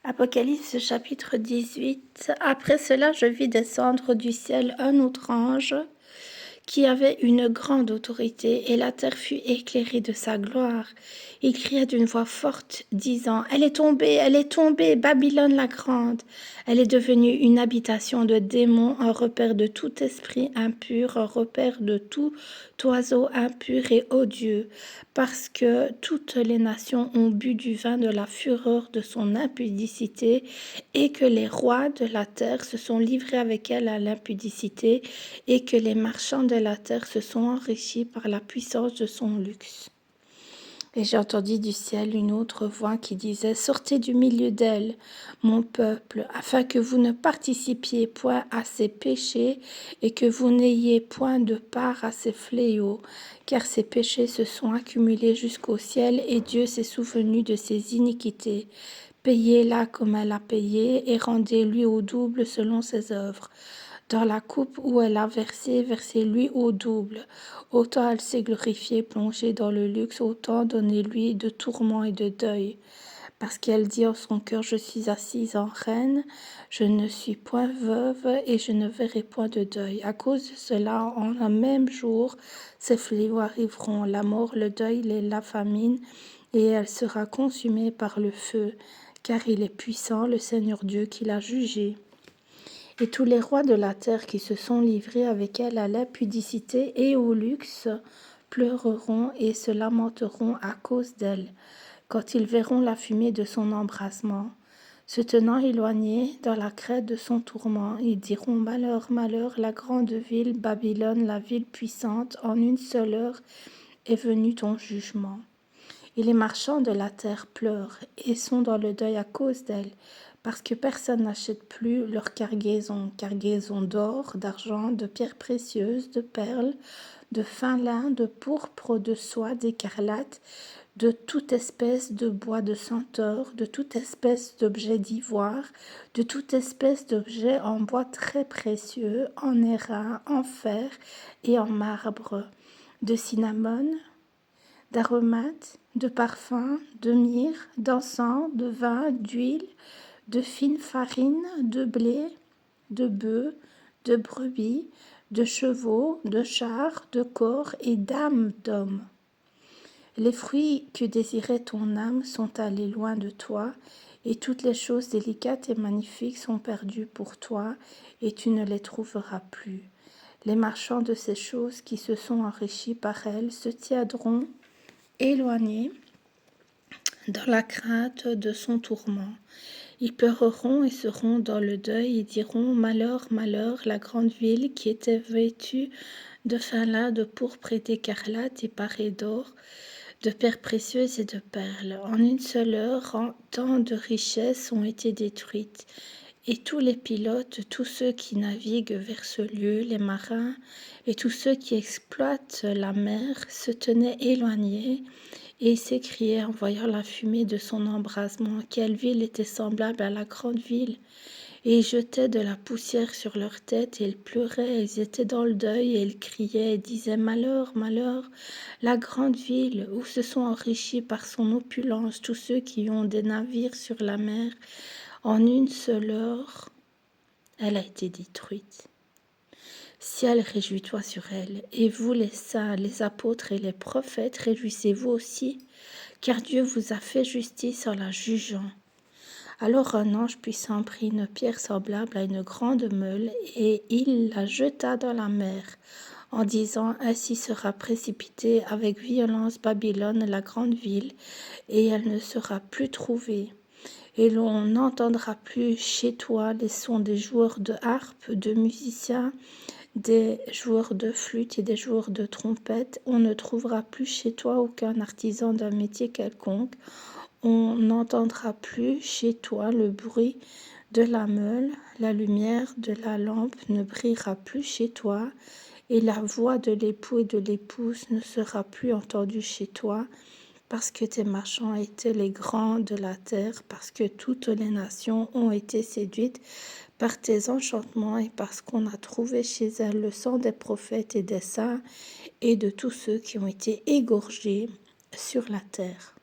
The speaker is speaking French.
Apocalypse chapitre 18. Après cela, je vis descendre du ciel un autre ange qui avait une grande autorité, et la terre fut éclairée de sa gloire. Il cria d'une voix forte, disant, elle est tombée, Babylone la grande. Elle est devenue une habitation de démons, un repère de tout esprit impur, un repère de tout oiseau impur et odieux, parce que toutes les nations ont bu du vin de la fureur de son impudicité, et que les rois de la terre se sont livrés avec elle à l'impudicité, et que les marchands de la terre se sont enrichis par la puissance de son luxe. Et j'ai entendu du ciel une autre voix qui disait, sortez du milieu d'elle, mon peuple, afin que vous ne participiez point à ses péchés et que vous n'ayez point de part à ses fléaux, car ses péchés se sont accumulés jusqu'au ciel et Dieu s'est souvenu de ses iniquités. Payez-la comme elle a payé et rendez-lui au double selon ses œuvres. Dans la coupe où elle a versé, versez-lui au double. Autant elle s'est glorifiée, plongée dans le luxe, autant donnez-lui de tourments et de deuil. Parce qu'elle dit en son cœur, je suis assise en reine, je ne suis point veuve et je ne verrai point de deuil. À cause de cela, en un même jour, ces fléaux arriveront, la mort, le deuil et la famine, et elle sera consumée par le feu, car il est puissant, le Seigneur Dieu qui l'a jugée. Et tous les rois de la terre qui se sont livrés avec elle à l'impudicité et au luxe pleureront et se lamenteront à cause d'elle, quand ils verront la fumée de son embrasement. Se tenant éloignés dans la crête de son tourment, ils diront, malheur, malheur, la grande ville, Babylone, la ville puissante, en une seule heure est venu ton jugement. Et les marchands de la terre pleurent et sont dans le deuil à cause d'elle, parce que personne n'achète plus leur cargaison d'or, d'argent, de pierres précieuses, de perles, de fin lin, de pourpre, de soie, d'écarlate, de toute espèce de bois de senteur, de toute espèce d'objet d'ivoire, de toute espèce d'objet en bois très précieux, en airain, en fer et en marbre, de cinnamome, d'aromates, de parfums, de myrrhe, d'encens, de vin, d'huile, de fine farine, de blé, de bœufs, de brebis, de chevaux, de chars, de corps et d'âmes d'hommes. Les fruits que désirait ton âme sont allés loin de toi, et toutes les choses délicates et magnifiques sont perdues pour toi, et tu ne les trouveras plus. Les marchands de ces choses qui se sont enrichis par elles se tiendront éloignés dans la crainte de son tourment. Ils pleureront et seront dans le deuil et diront, malheur, malheur, la grande ville qui était vêtue de fin lin, de pourpre et d'écarlate et parée d'or, de pierres précieuses et de perles. En une seule heure, tant de richesses ont été détruites. Et tous les pilotes, tous ceux qui naviguent vers ce lieu, les marins et tous ceux qui exploitent la mer se tenaient éloignés et s'écriaient en voyant la fumée de son embrasement, quelle ville était semblable à la grande ville. Et ils jetaient de la poussière sur leurs têtes, et ils pleuraient, ils étaient dans le deuil, et ils criaient, et disaient, malheur, malheur, la grande ville, où se sont enrichis par son opulence tous ceux qui ont des navires sur la mer. En une seule heure, elle a été détruite. Ciel, réjouis-toi sur elle, et vous les saints, les apôtres et les prophètes, réjouissez-vous aussi, car Dieu vous a fait justice en la jugeant. Alors un ange puissant prit une pierre semblable à une grande meule, et il la jeta dans la mer, en disant, ainsi sera précipitée avec violence Babylone, la grande ville, et elle ne sera plus trouvée. Et l'on n'entendra plus chez toi les sons des joueurs de harpe, de musiciens, des joueurs de flûte et des joueurs de trompette. On ne trouvera plus chez toi aucun artisan d'un métier quelconque. On n'entendra plus chez toi le bruit de la meule, la lumière de la lampe ne brillera plus chez toi, et la voix de l'époux et de l'épouse ne sera plus entendue chez toi, parce que tes marchands étaient les grands de la terre, parce que toutes les nations ont été séduites par tes enchantements, et parce qu'on a trouvé chez elles le sang des prophètes et des saints, et de tous ceux qui ont été égorgés sur la terre.